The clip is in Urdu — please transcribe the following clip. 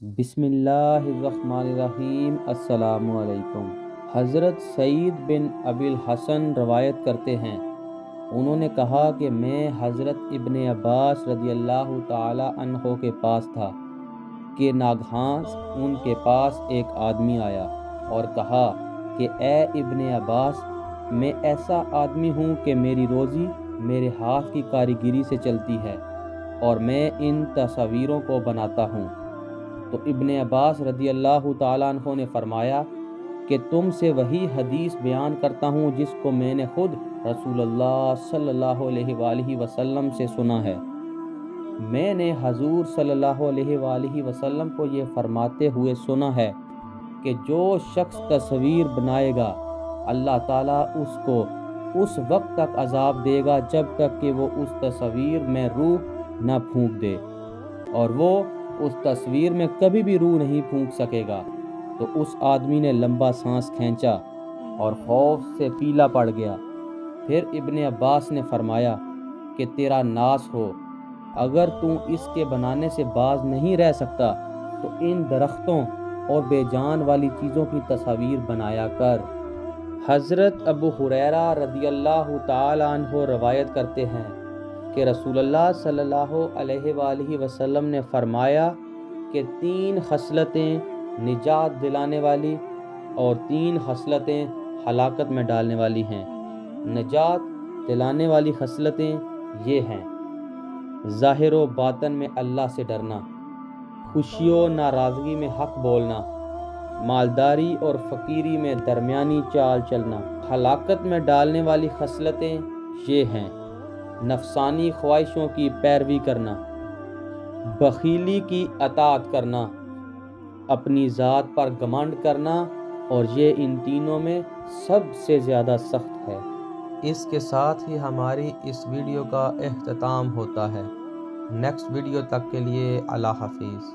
بسم اللہ الرحمن الرحیم۔ السلام علیکم۔ حضرت سعید بن ابی الحسن روایت کرتے ہیں، انہوں نے کہا کہ میں حضرت ابن عباس رضی اللہ تعالی عنہ کے پاس تھا کہ ناگہاں ان کے پاس ایک آدمی آیا اور کہا کہ اے ابن عباس، میں ایسا آدمی ہوں کہ میری روزی میرے ہاتھ کی کاریگری سے چلتی ہے اور میں ان تصاویروں کو بناتا ہوں۔ تو ابن عباس رضی اللہ تعالیٰ عنہ نے فرمایا کہ تم سے وہی حدیث بیان کرتا ہوں جس کو میں نے خود رسول اللہ صلی اللہ علیہ وآلہ وسلم سے سنا ہے۔ میں نے حضور صلی اللہ علیہ وآلہ وسلم کو یہ فرماتے ہوئے سنا ہے کہ جو شخص تصویر بنائے گا اللہ تعالیٰ اس کو اس وقت تک عذاب دے گا جب تک کہ وہ اس تصویر میں روح نہ پھونک دے، اور وہ اس تصویر میں کبھی بھی روح نہیں پھونک سکے گا۔ تو اس آدمی نے لمبا سانس کھینچا اور خوف سے پیلا پڑ گیا۔ پھر ابن عباس نے فرمایا کہ تیرا ناس ہو، اگر تو اس کے بنانے سے باز نہیں رہ سکتا تو ان درختوں اور بے جان والی چیزوں کی تصاویر بنایا کر۔ حضرت ابو ہریرہ رضی اللہ تعالی عنہ روایت کرتے ہیں کہ رسول اللہ صلی اللہ علیہ وآلہ وسلم نے فرمایا کہ 3 خصلتیں نجات دلانے والی اور 3 خصلتیں ہلاکت میں ڈالنے والی ہیں۔ نجات دلانے والی خصلتیں یہ ہیں: ظاہر و باطن میں اللہ سے ڈرنا، خوشی و ناراضگی میں حق بولنا، مالداری اور فقیری میں درمیانی چال چلنا۔ ہلاکت میں ڈالنے والی خصلتیں یہ ہیں: نفسانی خواہشوں کی پیروی کرنا، بخیلی کی اطاعت کرنا، اپنی ذات پر گھمنڈ کرنا، اور یہ ان تینوں میں سب سے زیادہ سخت ہے۔ اس کے ساتھ ہی ہماری اس ویڈیو کا اختتام ہوتا ہے۔ نیکسٹ ویڈیو تک کے لیے اللہ حافظ۔